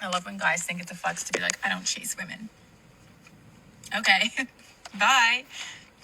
I love when guys think it's a flex to be like, I don't chase women. Okay, bye.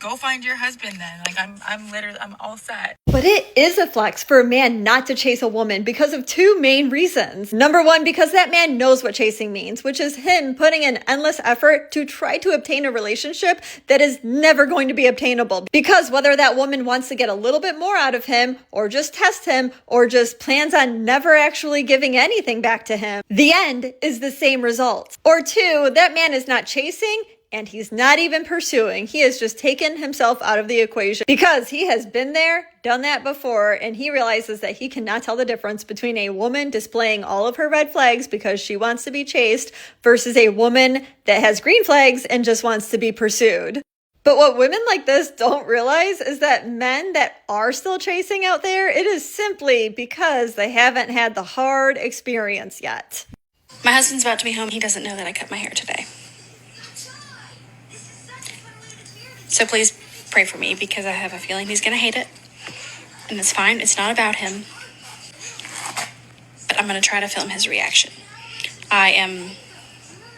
Go find your husband then. Like, I'm all set. But it is a flex for a man not to chase a woman because of two main reasons. Number one, because that man knows what chasing means, which is him putting in endless effort to try to obtain a relationship that is never going to be obtainable. Because whether that woman wants to get a little bit more out of him, or just test him, or just plans on never actually giving anything back to him, the end is the same result. Or two, that man is not chasing, and he's not even pursuing. He has just taken himself out of the equation because he has been there, done that before, and he realizes that he cannot tell the difference between a woman displaying all of her red flags because she wants to be chased versus a woman that has green flags and just wants to be pursued. But what women like this don't realize is that men that are still chasing out there, it is simply because they haven't had the hard experience yet. My husband's about to be home. He doesn't know that I cut my hair today. So please pray for me because I have a feeling he's going to hate it. And it's fine. It's not about him. But I'm going to try to film his reaction. I am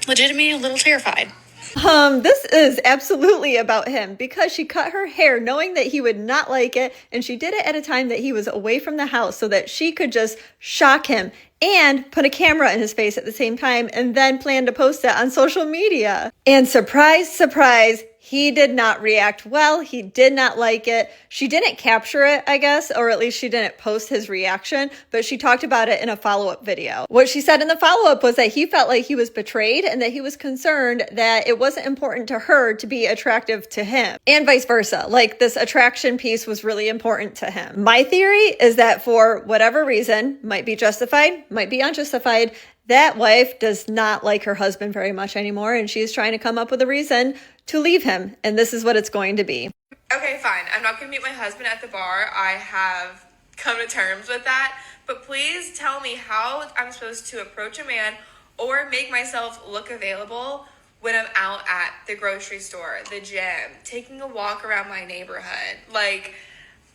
legitimately a little terrified. This is absolutely about him because she cut her hair knowing that he would not like it, and she did it at a time that he was away from the house so that she could just shock him and put a camera in his face at the same time and then plan to post it on social media. And surprise, surprise, he did not react well. He did not like it. She didn't capture it, I guess, or at least she didn't post his reaction, but she talked about it in a follow-up video. What she said in the follow-up was that he felt like he was betrayed and that he was concerned that it wasn't important to her to be attractive to him, and vice versa. Like, this attraction piece was really important to him. My theory is that for whatever reason, might be justified, might be unjustified, that wife does not like her husband very much anymore, and she's trying to come up with a reason to leave him, and this is what it's going to be. Okay, fine. I'm not going to meet my husband at the bar. I have come to terms with that. But please tell me how I'm supposed to approach a man or make myself look available when I'm out at the grocery store, the gym, taking a walk around my neighborhood. Like,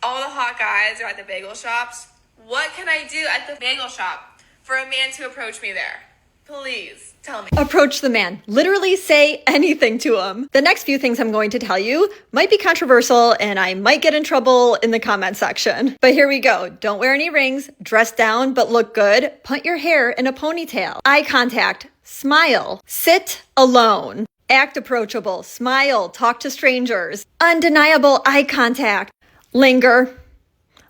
all the hot guys are at the bagel shops. What can I do at the bagel shop for a man to approach me there? Please tell me. Approach the man. Literally say anything to him. The next few things I'm going to tell you might be controversial and I might get in trouble in the comment section. But here we go. Don't wear any rings, dress down but look good, put your hair in a ponytail, eye contact, smile, sit alone, act approachable, smile, talk to strangers, undeniable eye contact, linger,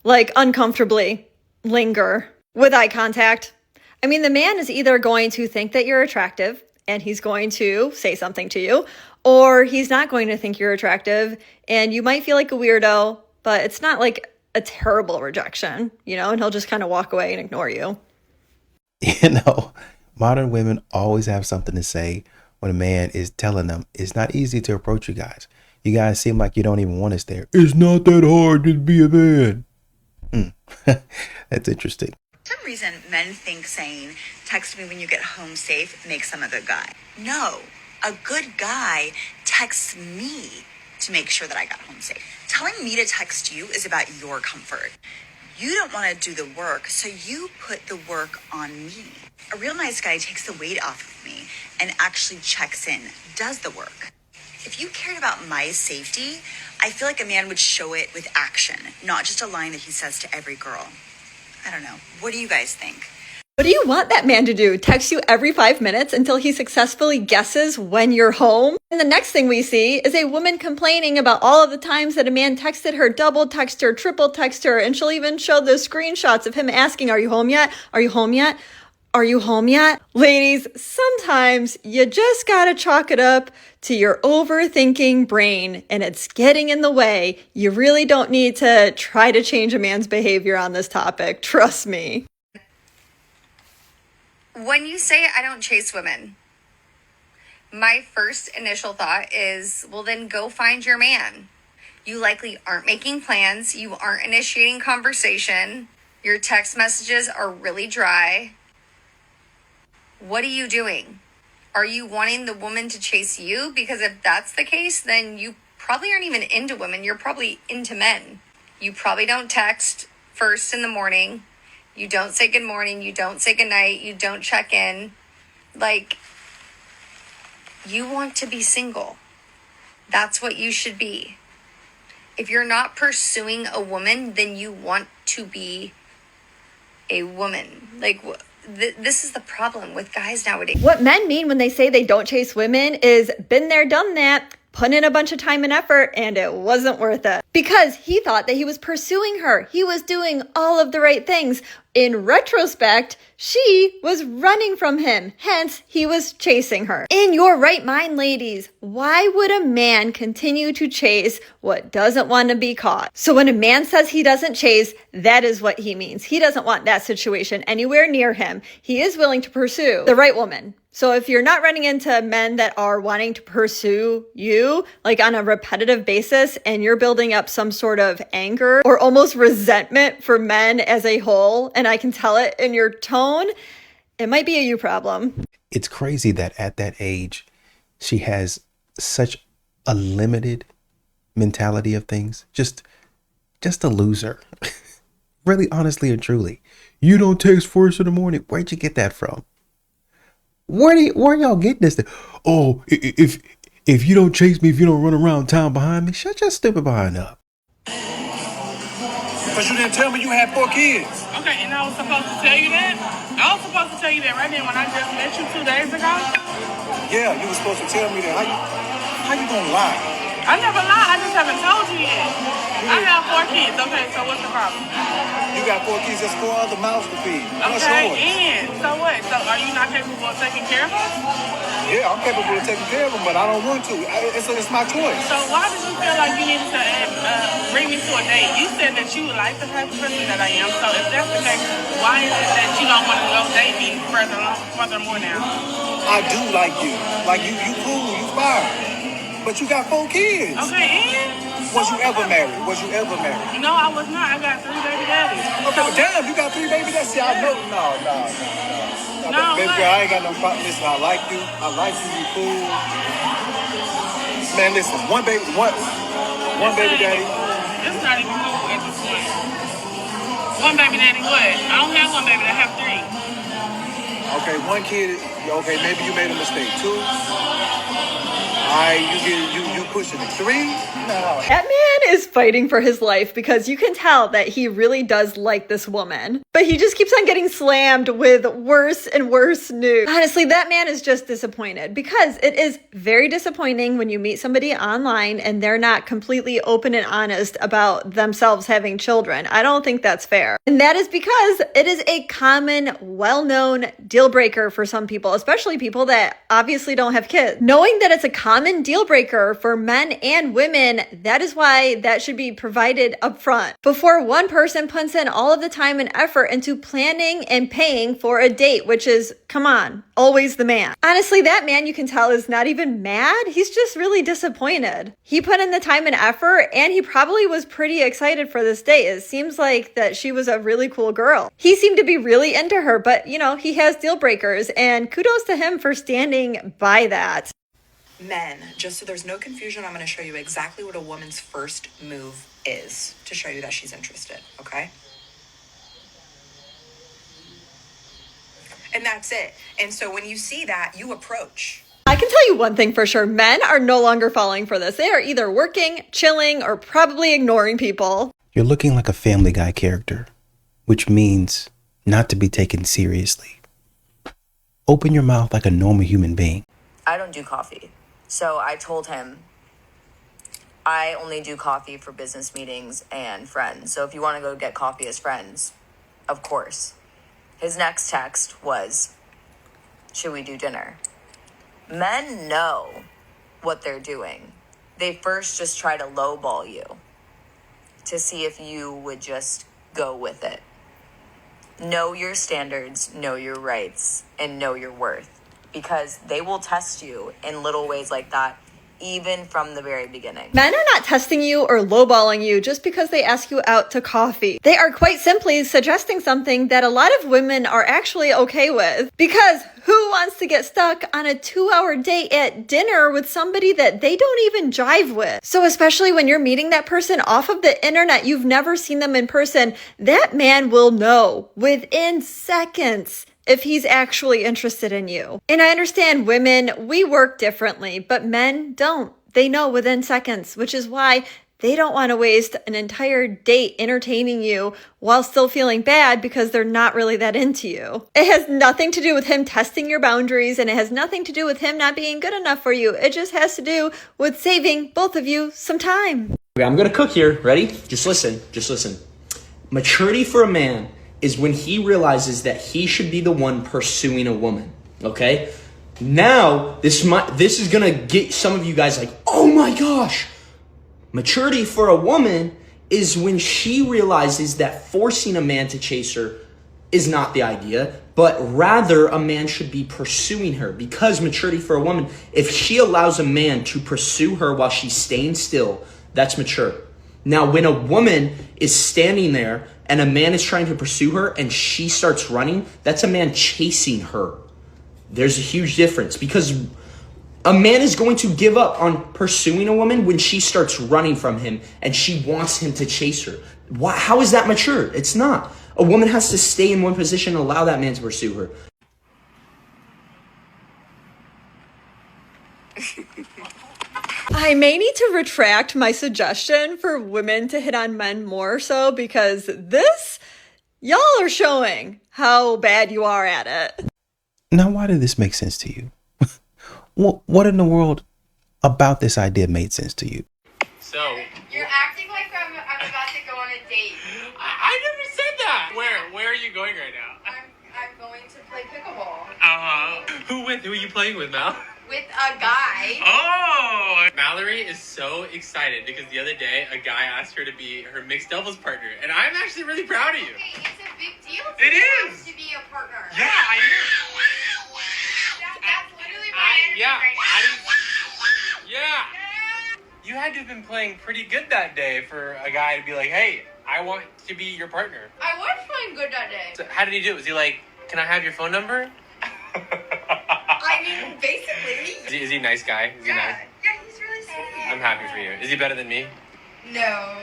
like uncomfortably, linger with eye contact. I mean, the man is either going to think that you're attractive and he's going to say something to you, or he's not going to think you're attractive and you might feel like a weirdo, but it's not like a terrible rejection, and he'll just kind of walk away and ignore you. Modern women always have something to say when a man is telling them it's not easy to approach you guys. You guys seem like you don't even want us there. It's not that hard to be a man. That's interesting. For some reason, men think saying, text me when you get home safe, makes them a good guy. No, a good guy texts me to make sure that I got home safe. Telling me to text you is about your comfort. You don't want to do the work, so you put the work on me. A real nice guy takes the weight off of me and actually checks in, does the work. If you cared about my safety, I feel like a man would show it with action, not just a line that he says to every girl. I don't know. What do you guys think? What do you want that man to do? Text you every 5 minutes until he successfully guesses when you're home? And the next thing we see is a woman complaining about all of the times that a man texted her, double text her, triple text her, and she'll even show the screenshots of him asking, are you home yet? Are you home yet? Are you home yet? Ladies, sometimes you just gotta chalk it up to your overthinking brain and it's getting in the way. You really don't need to try to change a man's behavior on this topic. Trust me. When you say I don't chase women, my first initial thought is, well, then go find your man. You likely aren't making plans. You aren't initiating conversation. Your text messages are really dry. What are you doing? Are you wanting the woman to chase you? Because if that's the case, then you probably aren't even into women. You're probably into men. You probably don't text first in the morning. You don't say good morning. You don't say good night. You don't check in. Like, you want to be single. That's what you should be. If you're not pursuing a woman, then you want to be a woman. Like, this is the problem with guys nowadays. What men mean when they say they don't chase women is been there, done that, put in a bunch of time and effort, and it wasn't worth it. Because he thought that he was pursuing her. He was doing all of the right things. In retrospect, she was running from him. Hence, he was chasing her. In your right mind, ladies, why would a man continue to chase what doesn't want to be caught? So when a man says he doesn't chase, that is what he means. He doesn't want that situation anywhere near him. He is willing to pursue the right woman. So if you're not running into men that are wanting to pursue you, like on a repetitive basis, and you're building up some sort of anger or almost resentment for men as a whole, and I can tell it in your tone, it might be a you problem. It's crazy that at that age, she has such a limited mentality of things. Just a loser. Really, honestly and truly. You don't text first in the morning. Where'd you get that from? Where y'all getting this thing? Oh, if you don't chase me, if you don't run around town behind me, shut your stupid behind up. Because you didn't tell me you had 4 kids. Okay, and I was supposed to tell you that? I was supposed to tell you that right then when I just met you 2 days ago? Yeah, you were supposed to tell me that. How you gonna lie? I never lied. I just haven't told you yet. I have 4 kids. Okay, so what's the problem? You got 4 kids. There's 4 other mouths to feed. What's Okay, yours? and so what? So are you not capable of taking care of us? Yeah, I'm capable of taking care of them, but I don't want to. It's my choice. So why did you feel like you needed to bring me to a date? You said that you like the type of person that I am. So if that's the case, why is it that you don't want to go date me furthermore now? I do like you. Like you cool, you fire. But you got 4 kids. Okay, and? Was you ever married? No, I was not. I got 3 baby daddies. Okay, but damn, you got 3 baby daddies. See, I know. No, baby girl, I ain't got no problem. Listen, I like you. You cool. Man, listen, one baby daddy. It's not even cool at this point. One baby daddy what? I don't have one baby. I have 3. Okay, 1 kid. Okay, maybe you made a mistake. 2. You pushing it. 3? No. That man is fighting for his life because you can tell that he really does like this woman. But he just keeps on getting slammed with worse and worse news. Honestly, that man is just disappointed because it is very disappointing when you meet somebody online and they're not completely open and honest about themselves having children. I don't think that's fair. And that is because it is a common, well-known deal breaker for some people, especially people that obviously don't have kids. Knowing that it's a common deal breaker for men and women, that is why that should be provided up front. Before one person puts in all of the time and effort into planning and paying for a date, which is, come on, always the man. Honestly, that man you can tell is not even mad. He's just really disappointed. He put in the time and effort and he probably was pretty excited for this date. It seems like that she was a really cool girl. He seemed to be really into her, but you know, he has deal breakers and kudos to him for standing by that. Men, just so there's no confusion, I'm going to show you exactly what a woman's first move is to show you that she's interested, okay? And that's it. And so when you see that, you approach. I can tell you one thing for sure. Men are no longer falling for this. They are either working, chilling, or probably ignoring people. You're looking like a Family Guy character, which means not to be taken seriously. Open your mouth like a normal human being. I don't do coffee. So I told him I only do coffee for business meetings and friends. So if you want to go get coffee as friends, of course. His next text was, should we do dinner? Men know what they're doing. They first just try to lowball you to see if you would just go with it. Know your standards, know your rights, and know your worth. Because they will test you in little ways like that, even from the very beginning. Men are not testing you or lowballing you just because they ask you out to coffee. They are quite simply suggesting something that a lot of women are actually okay with. Because who wants to get stuck on a 2-hour date at dinner with somebody that they don't even jive with? So especially when you're meeting that person off of the internet, you've never seen them in person, that man will know within seconds if he's actually interested in you. And I understand women, we work differently, but men don't. They know within seconds, which is why they don't want to waste an entire date entertaining you while still feeling bad because they're not really that into you. It has nothing to do with him testing your boundaries, and it has nothing to do with him not being good enough for you. It just has to do with saving both of you some time. Okay, I'm gonna cook here. Ready? Just listen. Maturity for a man is when he realizes that he should be the one pursuing a woman. Okay? Now, this is gonna get some of you guys like, oh my gosh. Maturity for a woman is when she realizes that forcing a man to chase her is not the idea, but rather a man should be pursuing her. Because maturity for a woman, if she allows a man to pursue her while she's staying still, that's mature. Now, when a woman is standing there and a man is trying to pursue her and she starts running, that's a man chasing her. There's a huge difference, because a man is going to give up on pursuing a woman when she starts running from him and she wants him to chase her. How is that mature? It's not. A woman has to stay in one position and allow that man to pursue her. I may need to retract my suggestion for women to hit on men more so, because y'all are showing how bad you are at it. Now, why did this make sense to you? What in the world about this idea made sense to you? So You're acting like I'm about to go on a date. I never said that. Where are you going right now? I'm going to play pickleball Who are you playing with, Mal? with a guy. Oh, Mallory is so excited because the other day a guy asked her to be her mixed doubles partner, and I'm actually really proud of you. Okay, it's a big deal. It is. To be a partner. Yeah, I know. That's literally my energy right now. Yeah. You had to have been playing pretty good that day for a guy to be like, hey, I want to be your partner. I was playing good that day. So how did he do it? Was he like, can I have your phone number? I mean, basically. Is he a nice guy? Is he nice? Yeah, he's really sweet. I'm happy for you. Is he better than me? No.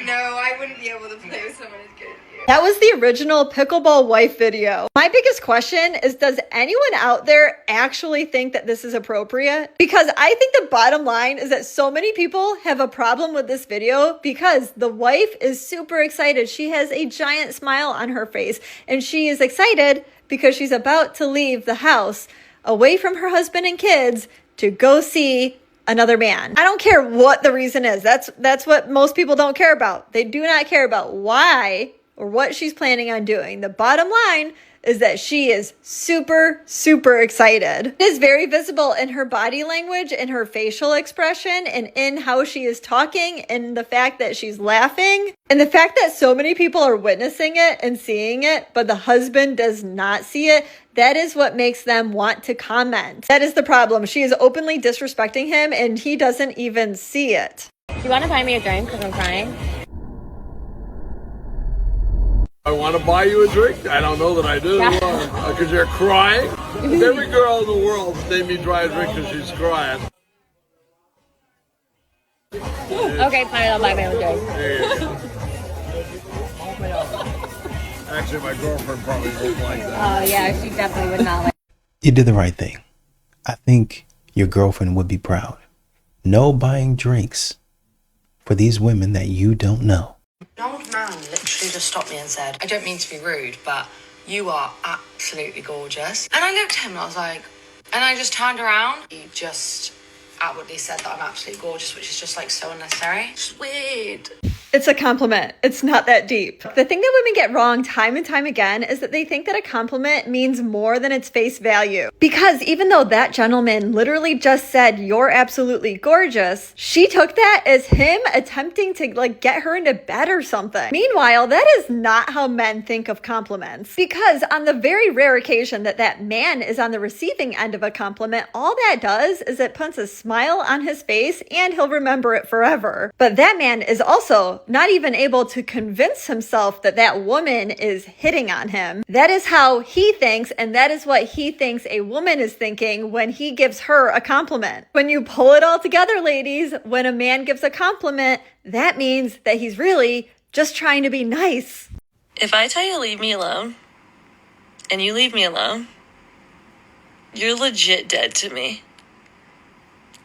No, I wouldn't be able to play with someone as good as you. That was the original Pickleball wife video. My biggest question is, does anyone out there actually think that this is appropriate? Because I think the bottom line is that so many people have a problem with this video because the wife is super excited. She has a giant smile on her face, and she is excited because she's about to leave the house away from her husband and kids to go see another man. I don't care what the reason is. That's what most people don't care about. They do not care about why or what she's planning on doing. The bottom line is that she is super, super excited. It is very visible in her body language, in her facial expression, and in how she is talking, and the fact that she's laughing, and the fact that so many people are witnessing it and seeing it, but the husband does not see it. That is what makes them want to comment. That is the problem. She is openly disrespecting him, and he doesn't even see it. You want to buy me a drink because I'm crying? I want to buy you a drink. I don't know that I do. Because you're crying. If every girl in the world made me try a drink because she's crying. Okay, fine, I'll buy me a drink. Actually, my girlfriend probably won't like that. Oh, yeah, she definitely would not like. You did the right thing. I think your girlfriend would be proud. No buying drinks for these women that you don't know. An old man literally just stopped me and said, I don't mean to be rude, but you are absolutely gorgeous. And I looked at him and I was like, and I just turned around. He just outwardly said that I'm absolutely gorgeous, which is just like so unnecessary. It's weird. It's a compliment. It's not that deep. The thing that women get wrong time and time again is that they think that a compliment means more than its face value. Because even though that gentleman literally just said, you're absolutely gorgeous, she took that as him attempting to get her into bed or something. Meanwhile, that is not how men think of compliments. Because on the very rare occasion that that man is on the receiving end of a compliment, all that does is it puts a smile on his face and he'll remember it forever. But that man is also not even able to convince himself that that woman is hitting on him. That is how he thinks, and that is what he thinks a woman is thinking when he gives her a compliment. When you pull it all together, ladies, when a man gives a compliment, that means that he's really just trying to be nice. If I tell you to leave me alone, and you leave me alone, you're legit dead to me.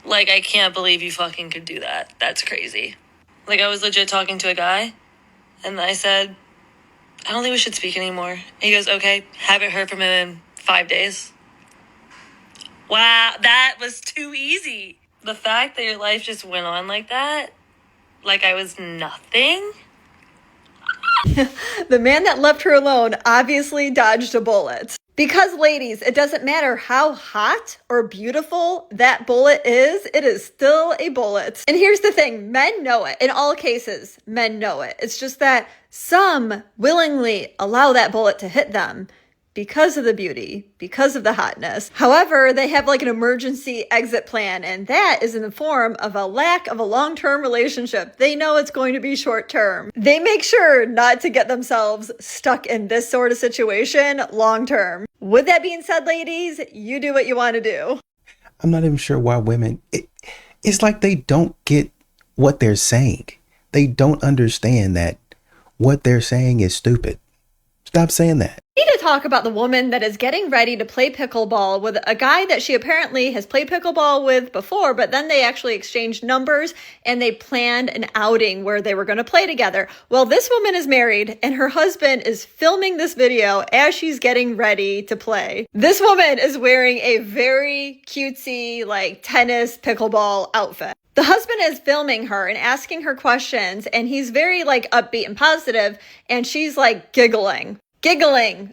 Like, I can't believe you fucking could do that. That's crazy. Like, I was legit talking to a guy, and I said, I don't think we should speak anymore. And he goes, okay, haven't heard from him in 5 days. Wow, that was too easy. The fact that your life just went on like that, like I was nothing. The man that left her alone obviously dodged a bullet. Because, ladies, it doesn't matter how hot or beautiful that bullet is, it is still a bullet. And here's the thing, men know it. In all cases, men know it. It's just that some willingly allow that bullet to hit them because of the beauty, because of the hotness. However, they have like an emergency exit plan, and that is in the form of a lack of a long-term relationship. They know it's going to be short-term. They make sure not to get themselves stuck in this sort of situation long-term. With that being said, ladies, you do what you want to do. I'm not even sure why women, it's like they don't get what they're saying. They don't understand that what they're saying is stupid. Stop saying that. We need to talk about the woman that is getting ready to play pickleball with a guy that she apparently has played pickleball with before, but then they actually exchanged numbers and they planned an outing where they were going to play together. Well, this woman is married and her husband is filming this video as she's getting ready to play. This woman is wearing a very cutesy, like tennis pickleball outfit. The husband is filming her and asking her questions, and he's very like upbeat and positive, and she's like giggling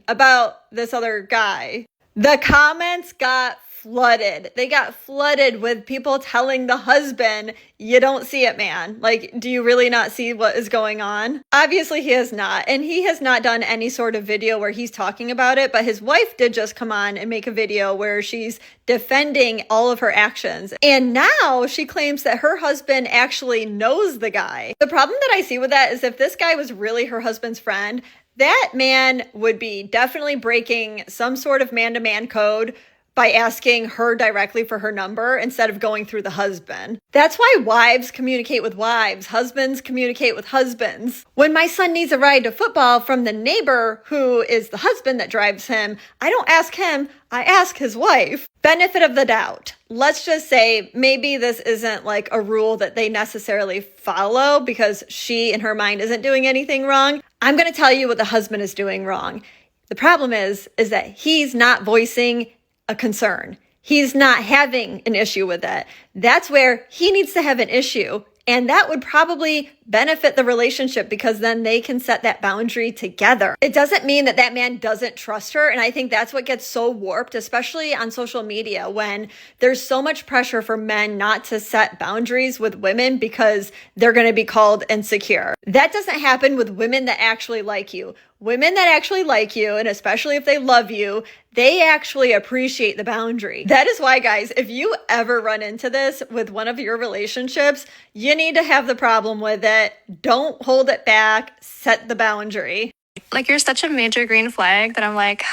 about this other guy. The comments got flooded. They got flooded with people telling the husband, you don't see it, man. Like, do you really not see what is going on? Obviously he has not. And he has not done any sort of video where he's talking about it. But his wife did just come on and make a video where she's defending all of her actions. And now she claims that her husband actually knows the guy. The problem that I see with that is if this guy was really her husband's friend, that man would be definitely breaking some sort of man-to-man code by asking her directly for her number instead of going through the husband. That's why wives communicate with wives, husbands communicate with husbands. When my son needs a ride to football from the neighbor who is the husband that drives him, I don't ask him, I ask his wife. Benefit of the doubt. Let's just say maybe this isn't like a rule that they necessarily follow because she in her mind isn't doing anything wrong. I'm going to tell you what the husband is doing wrong. The problem is that he's not voicing a concern. He's not having an issue with it. That's where he needs to have an issue. And that would probably benefit the relationship because then they can set that boundary together. It doesn't mean that that man doesn't trust her. And I think that's what gets so warped, especially on social media, when there's so much pressure for men not to set boundaries with women because they're going to be called insecure. That doesn't happen with women that actually like you. Women that actually like you, and especially if they love you, they actually appreciate the boundary. That is why, guys, if you ever run into this with one of your relationships, you need to have the problem with it. Don't hold it back. Set the boundary. Like, you're such a major green flag that I'm like,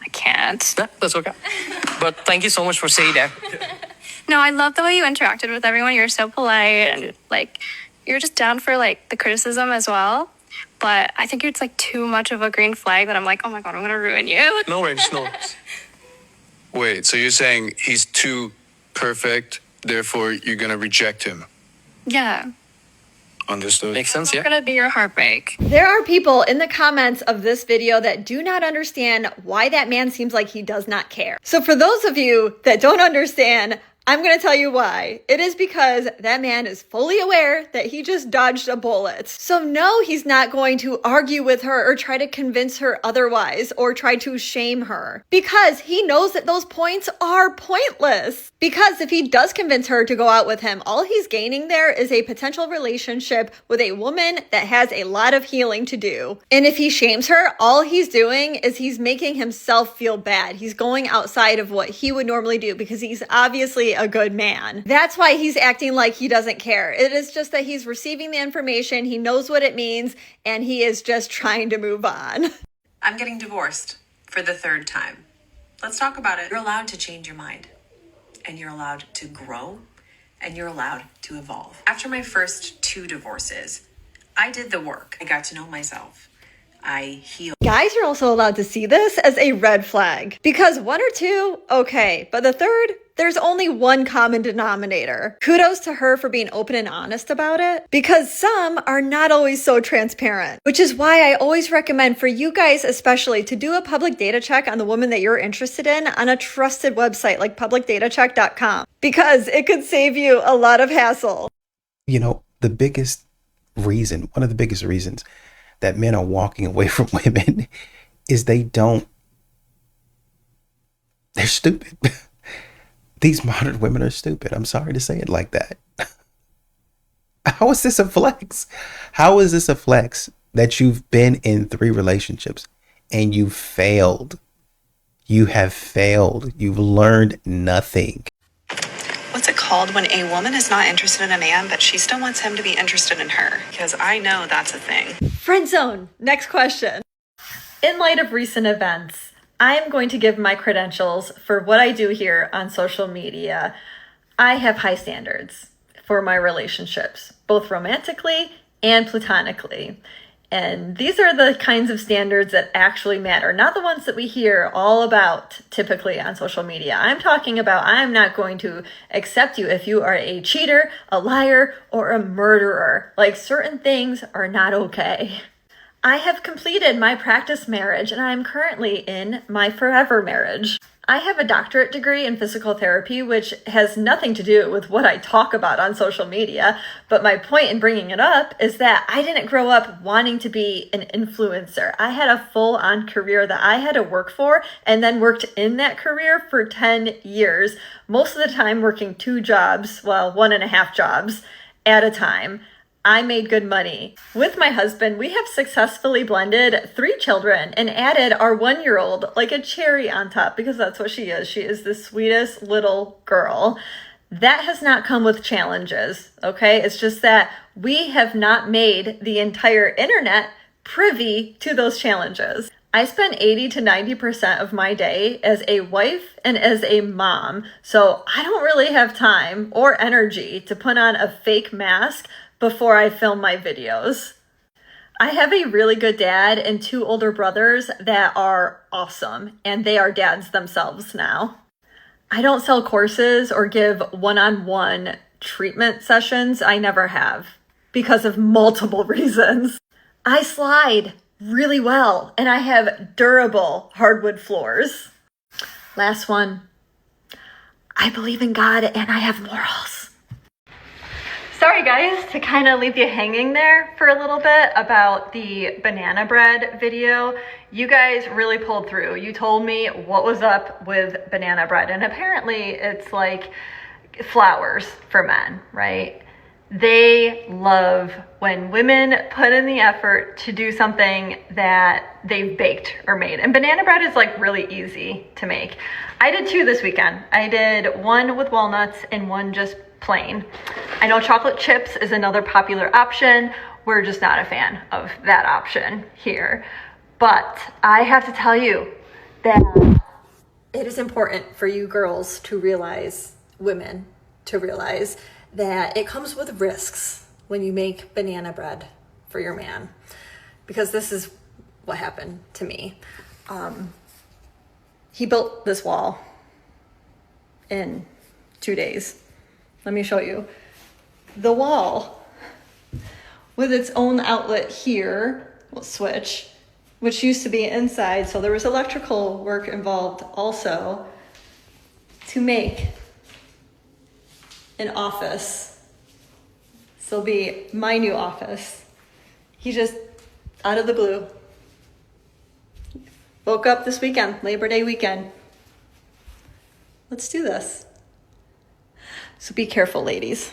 I can't. Yeah, that's okay. But thank you so much for saying that. No, I love the way you interacted with everyone. You're so polite and like, you're just down for like the criticism as well. But I think it's like too much of a green flag that I'm like, oh my God, I'm going to ruin you. No worries, no worries. Wait, so you're saying he's too perfect, therefore you're going to reject him? Yeah. Understood. Makes sense, It's going to be your heartbreak. There are people in the comments of this video that do not understand why that man seems like he does not care. So for those of you that don't understand, I'm going to tell you why. It is because that man is fully aware that he just dodged a bullet. So no, he's not going to argue with her or try to convince her otherwise or try to shame her because he knows that those points are pointless. Because if he does convince her to go out with him, all he's gaining there is a potential relationship with a woman that has a lot of healing to do. And if he shames her, all he's doing is he's making himself feel bad. He's going outside of what he would normally do because he's obviously a good man. That's why he's acting like he doesn't care. It is just that he's receiving the information, he knows what it means, and he is just trying to move on. I'm getting divorced for the third time. Let's talk about it. You're allowed to change your mind, and you're allowed to grow, and you're allowed to evolve. After my first 2 divorces, I did the work. I got to know myself. I heal. Guys are also allowed to see this as a red flag because 1 or 2, okay, but the third, there's only one common denominator. Kudos to her for being open and honest about it because some are not always so transparent, which is why I always recommend for you guys especially to do a public data check on the woman that you're interested in on a trusted website like publicdatacheck.com because it could save you a lot of hassle. You know, one of the biggest reasons that men are walking away from women is they're stupid. These modern women are stupid. I'm sorry to say it like that. How is this a flex? How is this a flex that you've been in 3 relationships and you failed? You have failed. You've learned nothing. What's it called when a woman is not interested in a man, but she still wants him to be interested in her? Because I know that's a thing. Friend zone. Next question. In light of recent events, I am going to give my credentials for what I do here on social media. I have high standards for my relationships, both romantically and platonically. And these are the kinds of standards that actually matter, not the ones that we hear all about typically on social media. I'm talking about I'm not going to accept you if you are a cheater, a liar, or a murderer. Like certain things are not okay. I have completed my practice marriage and I'm currently in my forever marriage. I have a doctorate degree in physical therapy, which has nothing to do with what I talk about on social media. But my point in bringing it up is that I didn't grow up wanting to be an influencer. I had a full-on career that I had to work for and then worked in that career for 10 years. Most of the time working 2 jobs, well, 1.5 jobs at a time. I made good money. With my husband, we have successfully blended 3 children and added our 1-year-old like a cherry on top because that's what she is. She is the sweetest little girl. That has not come with challenges, okay? It's just that we have not made the entire internet privy to those challenges. I spend 80 to 90% of my day as a wife and as a mom, so I don't really have time or energy to put on a fake mask before I film my videos. I have a really good dad and 2 older brothers that are awesome, and they are dads themselves now. I don't sell courses or give one-on-one treatment sessions. I never have because of multiple reasons. I slide really well, and I have durable hardwood floors. Last one. I believe in God and I have morals. Sorry guys, to kind of leave you hanging there for a little bit about the banana bread video. You guys really pulled through. You told me what was up with banana bread, and apparently it's like flowers for men, right? They love when women put in the effort to do something that they've baked or made. And banana bread is like really easy to make. I did 2 this weekend. I did 1 with walnuts and 1 just plain. I know chocolate chips is another popular option. We're just not a fan of that option here. But I have to tell you that it is important for you girls to realize, women, to realize that it comes with risks when you make banana bread for your man. Because this is what happened to me. He built this wall in 2 days. Let me show you. The wall with its own outlet here, switch, which used to be inside. So there was electrical work involved also to make an office. This will be my new office. He just, out of the blue, woke up this weekend, Labor Day weekend. Let's do this. So be careful, ladies.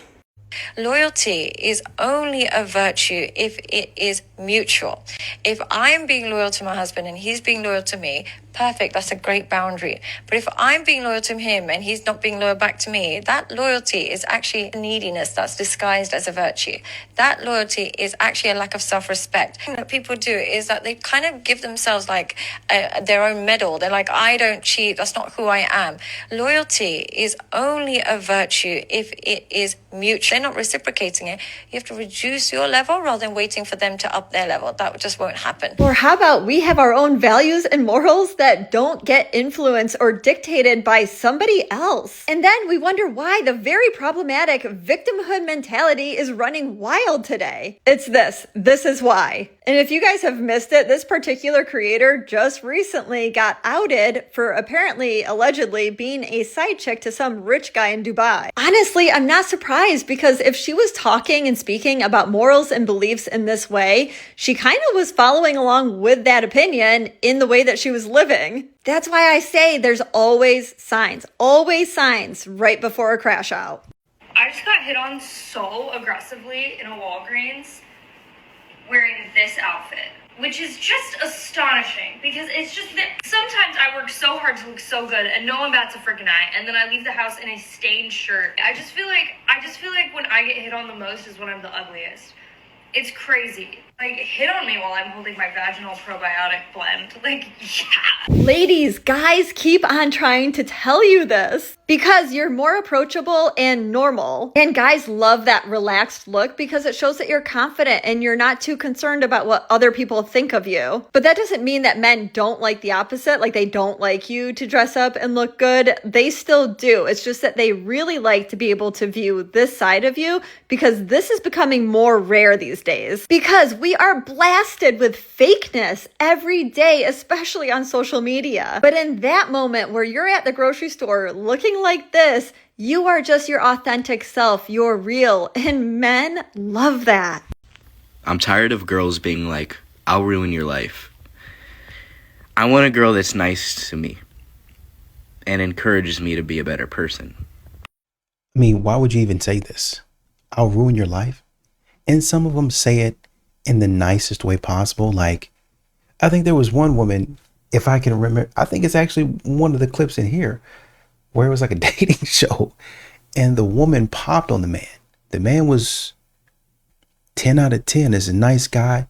Loyalty is only a virtue if it is mutual. If I'm being loyal to my husband and he's being loyal to me, perfect. That's a great boundary. But if I'm being loyal to him and he's not being loyal back to me, that loyalty is actually neediness that's disguised as a virtue. That loyalty is actually a lack of self-respect. What people do is that they kind of give themselves like their own medal. They're like, I don't cheat. That's not who I am. Loyalty is only a virtue if it is mutual. They're not reciprocating it. You have to reduce your level rather than waiting for them to up their level. That just won't happen. Or how about we have our own values and morals that don't get influenced or dictated by somebody else? And then we wonder why the very problematic victimhood mentality is running wild today. It's this. This is why. And if you guys have missed it, this particular creator just recently got outed for apparently, allegedly, being a side chick to some rich guy in Dubai. Honestly, I'm not surprised because if she was talking and speaking about morals and beliefs in this way, she kind of was following along with that opinion in the way that she was living. That's why I say there's always signs right before a crash out. I just got hit on so aggressively in a Walgreens wearing this outfit, which is just astonishing because it's just that sometimes I work so hard to look so good and no one bats a freaking eye, and then I leave the house in a stained shirt. I just feel like when I get hit on the most is when I'm the ugliest. It's crazy. Like, hit on me while I'm holding my vaginal probiotic blend. Like, yeah. Ladies, guys keep on trying to tell you this because you're more approachable and normal. And guys love that relaxed look because it shows that you're confident and you're not too concerned about what other people think of you. But that doesn't mean that men don't like the opposite, like they don't like you to dress up and look good. They still do. It's just that they really like to be able to view this side of you because this is becoming more rare these days. Because we are blasted with fakeness every day, especially on social media. But in that moment where you're at the grocery store looking like this, you are just your authentic self. You're real. And men love that. I'm tired of girls being like, I'll ruin your life. I want a girl that's nice to me and encourages me to be a better person. I mean, why would you even say this? I'll ruin your life? And some of them say it in the nicest way possible. Like, I think there was one woman, if I can remember, I think it's actually one of the clips in here where it was like a dating show and the woman popped on the man. The man was 10 out of 10 is a nice guy,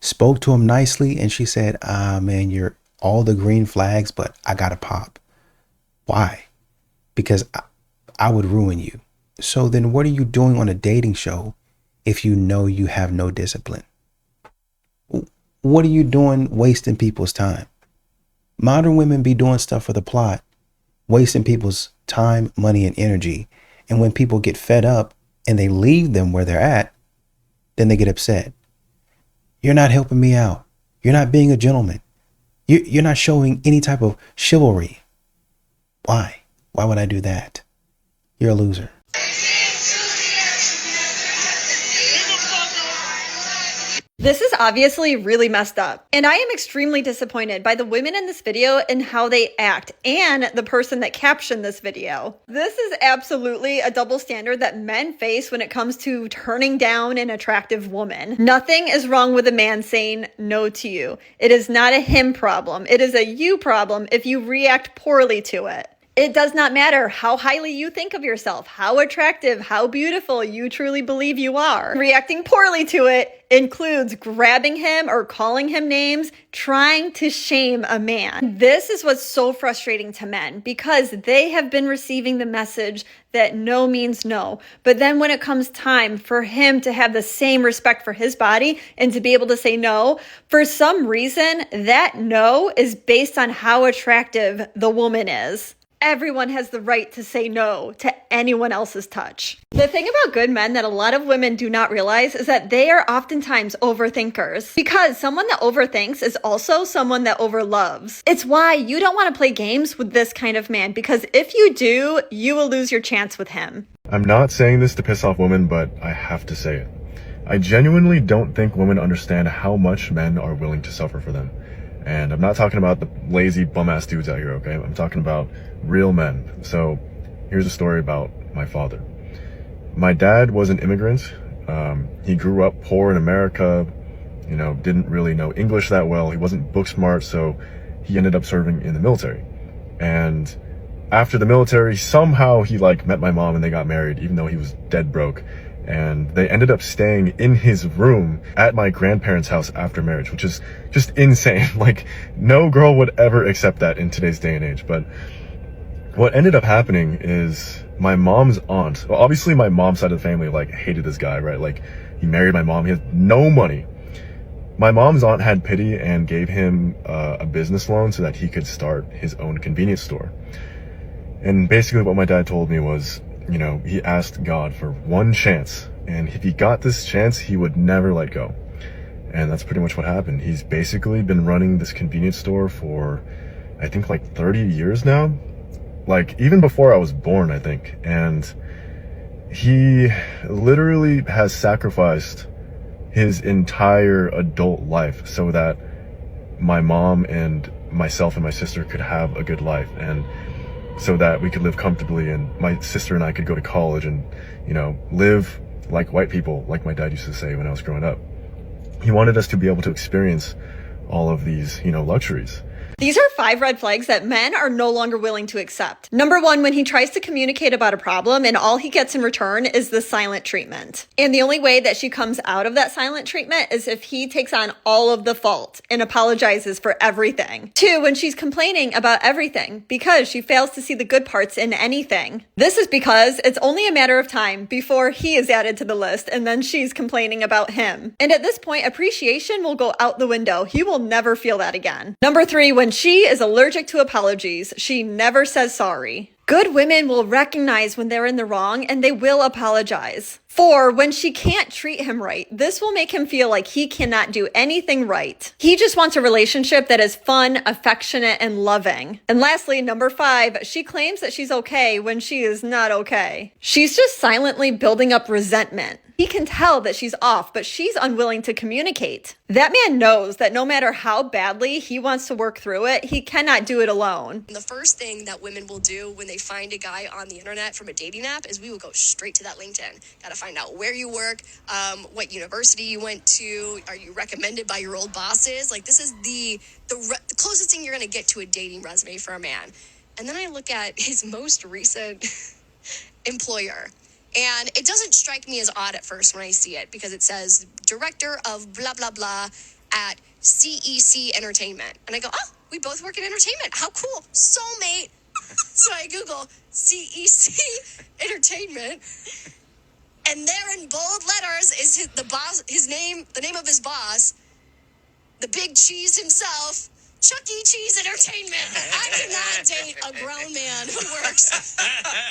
spoke to him nicely. And she said, man, you're all the green flags, but I got to pop. Why? Because I would ruin you. So then what are you doing on a dating show if you know you have no discipline? What are you doing wasting people's time? Modern women be doing stuff for the plot, wasting people's time, money, and energy. And when people get fed up and they leave them where they're at, then they get upset. You're not helping me out. You're not being a gentleman. You're not showing any type of chivalry. Why? Why would I do that? You're a loser. This is obviously really messed up, and I am extremely disappointed by the women in this video and how they act, and the person that captioned this video. This is absolutely a double standard that men face when it comes to turning down an attractive woman. Nothing is wrong with a man saying no to you. It is not a him problem. It is a you problem if you react poorly to it. It does not matter how highly you think of yourself, how attractive, how beautiful you truly believe you are. Reacting poorly to it includes grabbing him or calling him names, trying to shame a man. This is what's so frustrating to men because they have been receiving the message that no means no. But then when it comes time for him to have the same respect for his body and to be able to say no, for some reason, that no is based on how attractive the woman is. Everyone has the right to say no to anyone else's touch. The thing about good men that a lot of women do not realize is that they are oftentimes overthinkers, because someone that overthinks is also someone that overloves. It's why you don't want to play games with this kind of man, because if you do, you will lose your chance with him. I'm not saying this to piss off women, but I have to say it. I genuinely don't think women understand how much men are willing to suffer for them. And I'm not talking about the lazy bum-ass dudes out here, okay? I'm talking about real men. So here's a story about my father. My dad was an immigrant. He grew up poor in America, didn't really know English that well. He wasn't book smart, so he ended up serving in the military. And after the military, somehow he like met my mom and they got married, even though he was dead broke. And they ended up staying in his room at my grandparents' house after marriage, which is just insane. Like, no girl would ever accept that in today's day and age. But what ended up happening is my mom's aunt, well, obviously my mom's side of the family like hated this guy, right? Like, he married my mom, he had no money. My mom's aunt had pity and gave him a business loan so that he could start his own convenience store. And basically what my dad told me was, you know, he asked God for one chance, and if he got this chance, he would never let go. And that's pretty much what happened. He's basically been running this convenience store for, I think, like 30 years now. Like, even before I was born, I think. And he literally has sacrificed his entire adult life so that my mom and myself and my sister could have a good life, and so that we could live comfortably, and my sister and I could go to college and, you know, live like white people, like my dad used to say when I was growing up. He wanted us to be able to experience all of these, you know, luxuries. These are 5 red flags that men are no longer willing to accept. Number 1, when he tries to communicate about a problem and all he gets in return is the silent treatment. And the only way that she comes out of that silent treatment is if he takes on all of the fault and apologizes for everything. 2, when she's complaining about everything because she fails to see the good parts in anything. This is because it's only a matter of time before he is added to the list and then she's complaining about him. And at this point, appreciation will go out the window. He will never feel that again. Number 3, when she is allergic to apologies, she never says sorry. Good women will recognize when they're in the wrong and they will apologize. 4, when she can't treat him right, this will make him feel like he cannot do anything right. He just wants a relationship that is fun, affectionate, and loving. And lastly, number 5, she claims that she's okay when she is not okay. She's just silently building up resentment. He can tell that she's off, but she's unwilling to communicate. That man knows that no matter how badly he wants to work through it, he cannot do it alone. The first thing that women will do when they find a guy on the internet from a dating app is we will go straight to that LinkedIn. Gotta find out where you work, what university you went to, are you recommended by your old bosses? Like, this is the closest thing you're gonna get to a dating resume for a man. And then I look at his most recent employer. And it doesn't strike me as odd at first when I see it, because it says director of blah, blah, blah at CEC Entertainment. And I go, oh, we both work in entertainment. How cool. Soulmate. So I Google CEC Entertainment. And there in bold letters is the name of his boss, the big cheese himself, Chuck E. Cheese Entertainment. I cannot date a grown man who works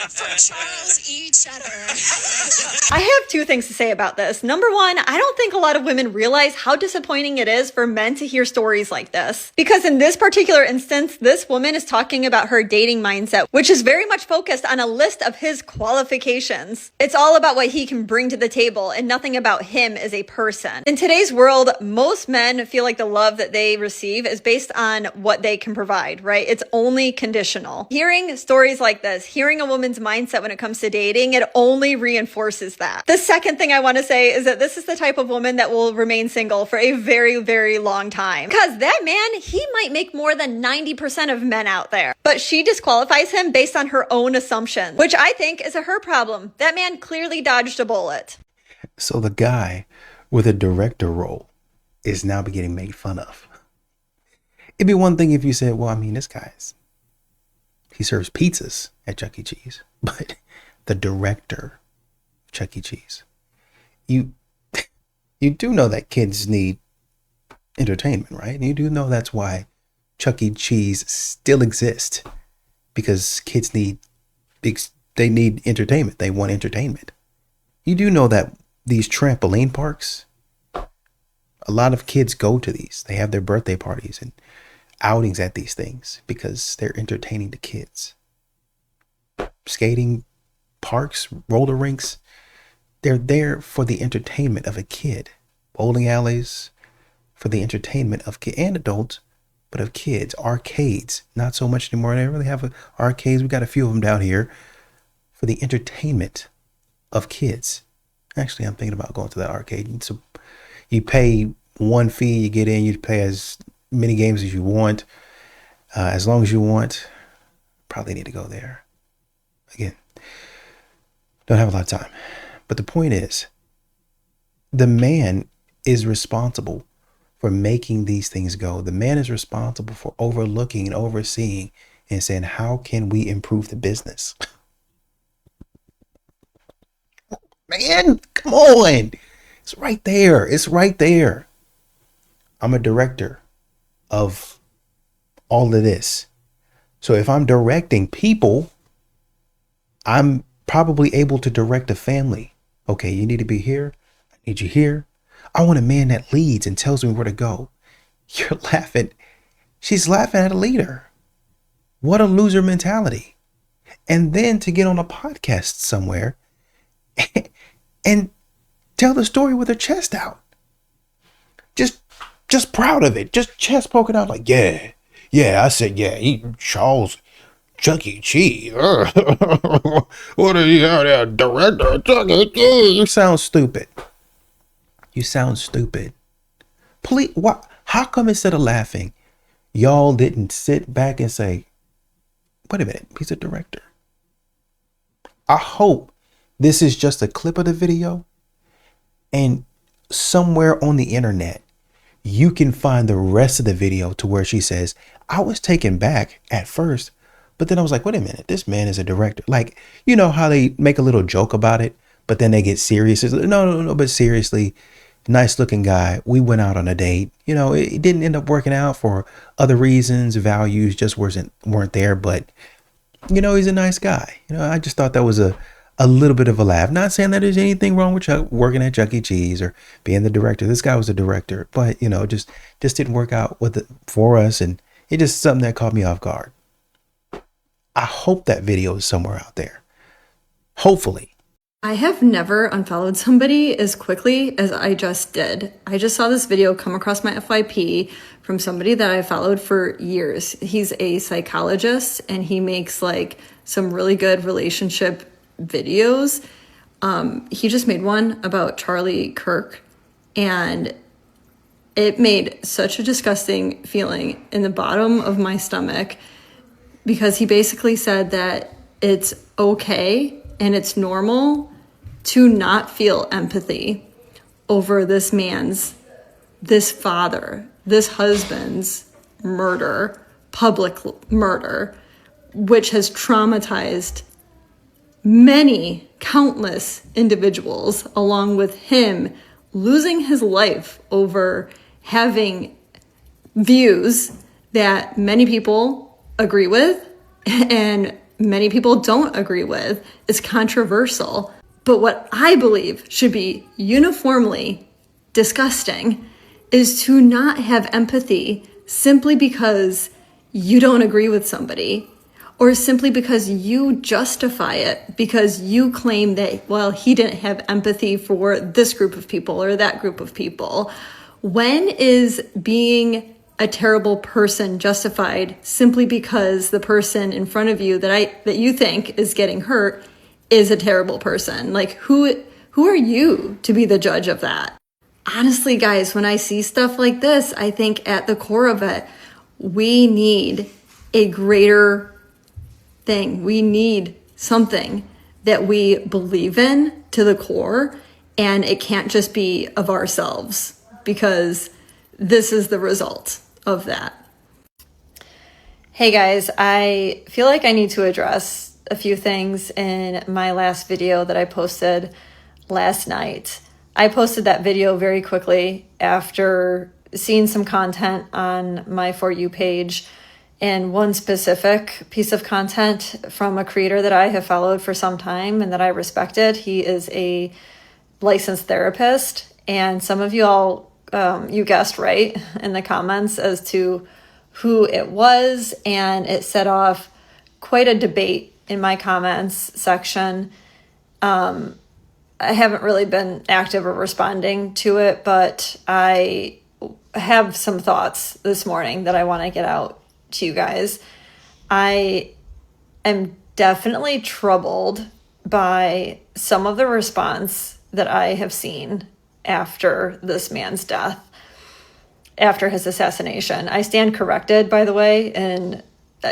for Charles E. Cheddar. I have 2 things to say about this. Number 1, I don't think a lot of women realize how disappointing it is for men to hear stories like this. Because in this particular instance, this woman is talking about her dating mindset, which is very much focused on a list of his qualifications. It's all about what he can bring to the table and nothing about him as a person. In today's world, most men feel like the love that they receive is based on what they can provide, right? It's only conditional. Hearing stories like this, hearing a woman's mindset when it comes to dating, it only reinforces that. The second thing I want to say is that this is the type of woman that will remain single for a very, very long time. Because that man, he might make more than 90% of men out there. But she disqualifies him based on her own assumptions, which I think is her problem. That man clearly dodged a bullet. So the guy with a director role is now getting made fun of. It'd be one thing if you said, well, I mean, this guy's, he serves pizzas at Chuck E. Cheese, but the director of Chuck E. Cheese, you do know that kids need entertainment, right? And you do know that's why Chuck E. Cheese still exists, because kids need entertainment. They want entertainment. You do know that these trampoline parks, a lot of kids go to these. They have their birthday parties and outings at these things because they're entertaining the kids. Skating parks, roller rinks, they're there for the entertainment of a kid. Bowling alleys for the entertainment of kids and adults, but of kids. Arcades, not so much anymore. They really have arcades. We got a few of them down here for the entertainment of kids. Actually, I'm thinking about going to that arcade. So you pay one fee, you get in, you play as many games as you want. As long as you want, probably need to go there. Again, don't have a lot of time. But the point is, the man is responsible for making these things go. The man is responsible for overlooking and overseeing and saying, how can we improve the business? Man, come on. It's right there. It's right there. I'm a director of all of this. So if I'm directing people, I'm probably able to direct a family. Okay, you need to be here. I need you here. I want a man that leads and tells me where to go. You're laughing. She's laughing at a leader. What a loser mentality. And then to get on a podcast somewhere and tell the story with her chest out. Just proud of it. Just chest poking out like, yeah, I said, yeah, Charles Chuck E. Cheese. What are you out there, director? Chuck E. Cheese. You sound stupid. You sound stupid. Please, why? How come instead of laughing, y'all didn't sit back and say, wait a minute, he's a director. I hope this is just a clip of the video, and somewhere on the internet, you can find the rest of the video to where she says, I was taken back at first, but then I was like, wait a minute, this man is a director. Like, you know how they make a little joke about it, but then they get serious. It's like, no, but seriously, nice looking guy. We went out on a date. You know, it didn't end up working out for other reasons. Values just weren't there, but you know, he's a nice guy. You know, I just thought that was a little bit of a laugh. Not saying that there's anything wrong with working at Chuck E. Cheese or being the director. This guy was a director, but you know, just didn't work out for us, and it just something that caught me off guard. I hope that video is somewhere out there. Hopefully. I have never unfollowed somebody as quickly as I just did. I just saw this video come across my FYP from somebody that I followed for years. He's a psychologist and he makes like some really good relationship videos. He just made one about Charlie Kirk, and it made such a disgusting feeling in the bottom of my stomach, because he basically said that it's okay and it's normal to not feel empathy over this father, this husband's murder, public murder, which has traumatized countless individuals, along with him losing his life over having views that many people agree with and many people don't agree with. Is controversial. But what I believe should be uniformly disgusting is to not have empathy simply because you don't agree with somebody, or simply because you justify it because you claim that, well, he didn't have empathy for this group of people or that group of people. When is being a terrible person justified simply because the person in front of you that you think is getting hurt is a terrible person? Like, who are you to be the judge of that? Honestly, guys, when I see stuff like this, I think at the core of it, we need a greater thing. We need something that we believe in to the core, and it can't just be of ourselves, because this is the result of that. Hey guys, I feel like I need to address a few things in my last video that I posted last night. I posted that video very quickly after seeing some content on my For You page, and one specific piece of content from a creator that I have followed for some time and that I respected. He is a licensed therapist, and some of you all, you guessed right in the comments as to who it was, and it set off quite a debate in my comments section. I haven't really been active or responding to it, but I have some thoughts this morning that I want to get out to you guys. I am definitely troubled by some of the response that I have seen after this man's death. after his assassination. I stand corrected, by the way. In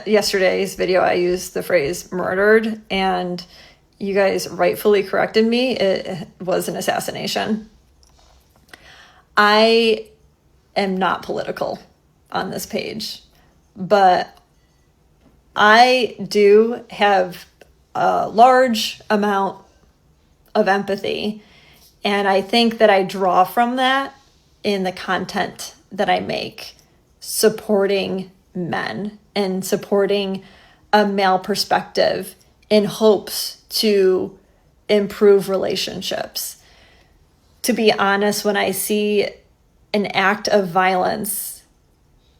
yesterday's video, I used the phrase murdered, and you guys rightfully corrected me. It was an assassination. I am not political on this page, but I do have a large amount of empathy, and I think that I draw from that in the content that I make, supporting men and supporting a male perspective in hopes to improve relationships. To be honest, when I see an act of violence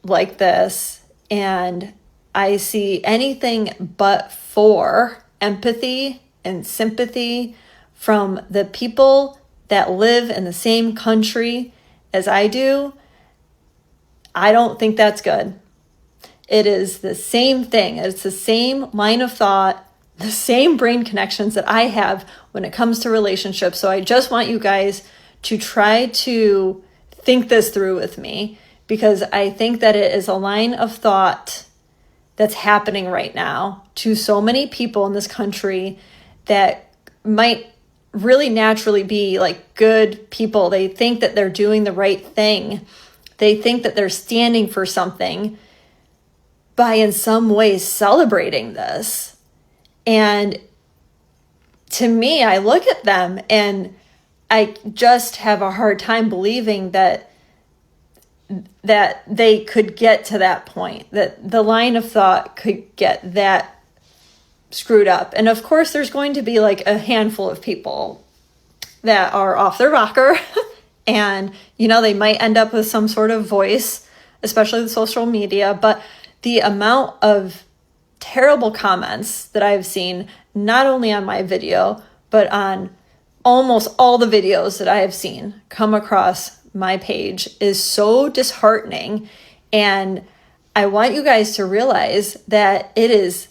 like this and I see anything but for empathy and sympathy from the people that live in the same country as I do, I don't think that's good. It is the same thing. It's the same line of thought, the same brain connections that I have when it comes to relationships. So I just want you guys to try to think this through with me, because I think that it is a line of thought that's happening right now to so many people in this country that might really naturally be like good people. They think that they're doing the right thing. They think that they're standing for something by in some ways celebrating this. And to me, I look at them and I just have a hard time believing that they could get to that point, that the line of thought could get that screwed up. And of course, there's going to be like a handful of people that are off their rocker and, you know, they might end up with some sort of voice, especially with social media. But the amount of terrible comments that I've seen, not only on my video, but on almost all the videos that I have seen come across my page is so disheartening. And I want you guys to realize that it's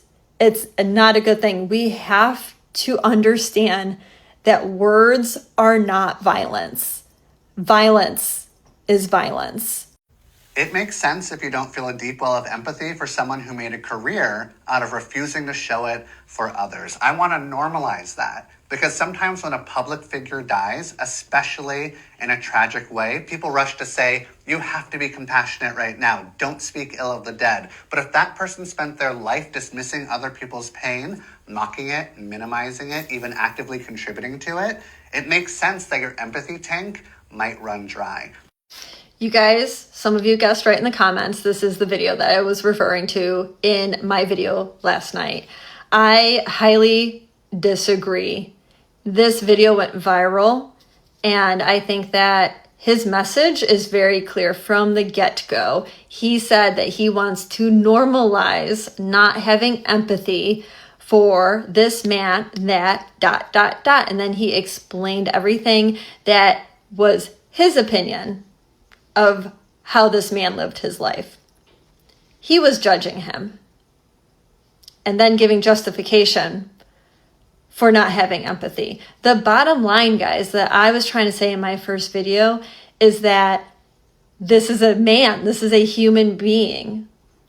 not a good thing. We have to understand that words are not violence. Violence is violence. It makes sense if you don't feel a deep well of empathy for someone who made a career out of refusing to show it for others. I want to normalize that, because sometimes when a public figure dies, especially in a tragic way, people rush to say, you have to be compassionate right now. Don't speak ill of the dead. But if that person spent their life dismissing other people's pain, mocking it, minimizing it, even actively contributing to it, it makes sense that your empathy tank might run dry. You guys, some of you guessed right in the comments, this is the video that I was referring to in my video last night. I highly disagree. This video went viral, and I think that his message is very clear from the get-go. He said that he wants to normalize not having empathy for this man that ... And then he explained everything that was his opinion of how this man lived his life. He was judging him and then giving justification for not having empathy. The bottom line, guys, that I was trying to say in my first video is that this is a man, this is a human being.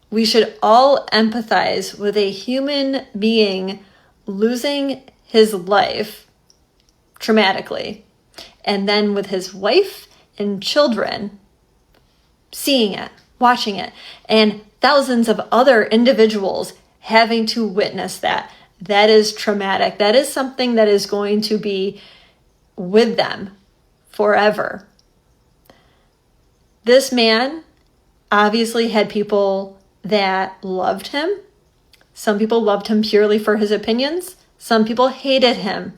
We should all empathize with a human being losing his life traumatically, and then with his wife and children seeing it, watching it, and thousands of other individuals having to witness that. That is traumatic. That is something that is going to be with them forever. This man obviously had people that loved him. Some people loved him purely for his opinions. Some people hated him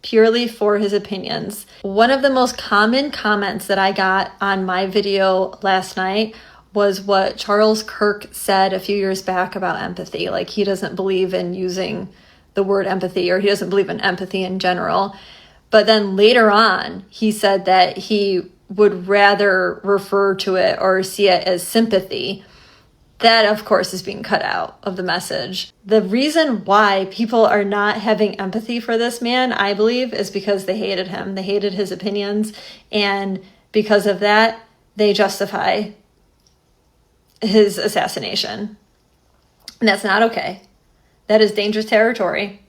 purely for his opinions. One of the most common comments that I got on my video last night was what Charles Kirk said a few years back about empathy. Like, he doesn't believe in using the word empathy, or he doesn't believe in empathy in general. But then later on, he said that he would rather refer to it or see it as sympathy. That, of course, is being cut out of the message. The reason why people are not having empathy for this man, I believe, is because they hated him. They hated his opinions. And because of that, they justify his assassination. And that's not okay. That is dangerous territory.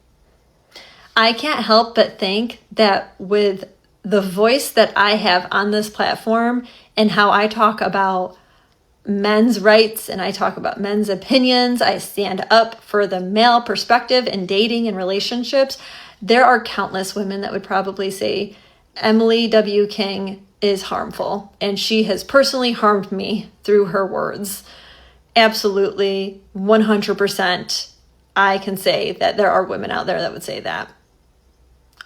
I can't help but think that with the voice that I have on this platform and how I talk about men's rights and I talk about men's opinions, I stand up for the male perspective in dating and relationships, there are countless women that would probably say Emily W. King is harmful, and she has personally harmed me through her words. Absolutely, 100%, I can say that there are women out there that would say that.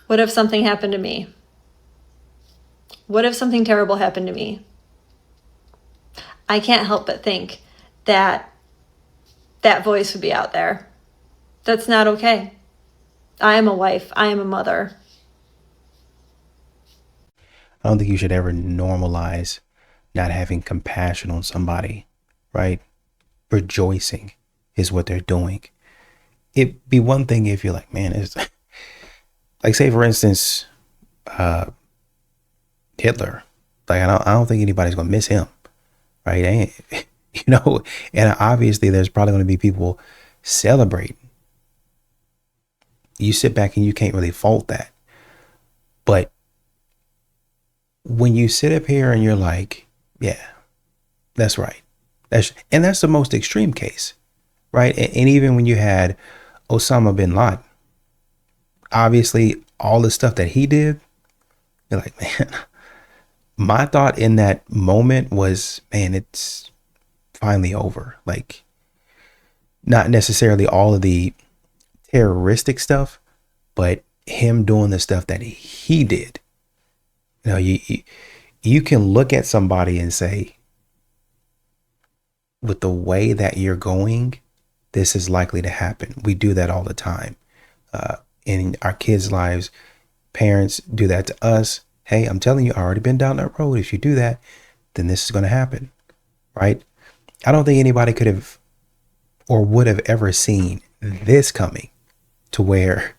What if something happened to me? What if something terrible happened to me? I can't help but think that that voice would be out there. That's not okay. I am a wife. I am a mother. I don't think you should ever normalize not having compassion on somebody, right? Rejoicing is what they're doing. It'd be one thing if you're like, man, it's like, say for instance, Hitler. Like, I don't think anybody's gonna miss him, right? And obviously there's probably gonna be people celebrating. You sit back and you can't really fault that. But when you sit up here and you're like, yeah, that's right. That's the most extreme case, right? And even when you had Osama bin Laden, obviously all the stuff that he did, you're like, man, my thought in that moment was, man, it's finally over. Like, not necessarily all of the terroristic stuff, but him doing the stuff that he did. You know, you can look at somebody and say, with the way that you're going, this is likely to happen. We do that all the time. In our kids' lives, parents do that to us. Hey, I'm telling you, I've already been down that road. If you do that, then this is going to happen, right? I don't think anybody could have or would have ever seen this coming, to where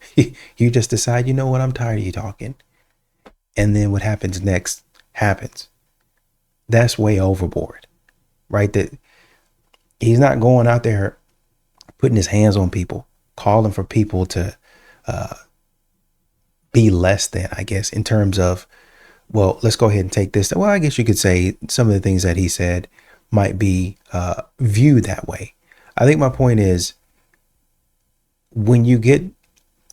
you just decide, you know what, I'm tired of you talking. And then what happens next happens. That's way overboard, right? That he's not going out there putting his hands on people, calling for people to be less than, I guess, in terms of, well, let's go ahead and take this. Well, I guess you could say some of the things that he said might be viewed that way. I think my point is, when you get,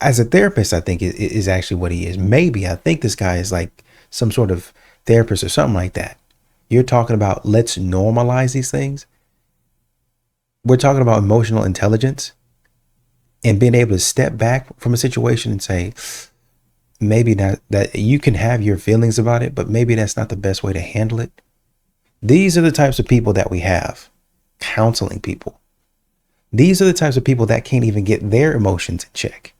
as a therapist, I think is actually what he is. Maybe I think this guy is like some sort of therapist or something like that. You're talking about, let's normalize these things. We're talking about emotional intelligence and being able to step back from a situation and say, maybe not, that you can have your feelings about it, but maybe that's not the best way to handle it. These are the types of people that we have counseling people. These are the types of people that can't even get their emotions in check,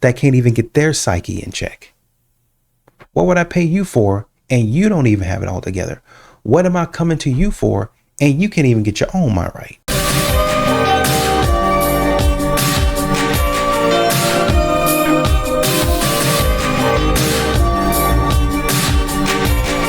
that can't even get their psyche in check. What would I pay you for and you don't even have it all together? What am I coming to you for and you can't even get your own mind right?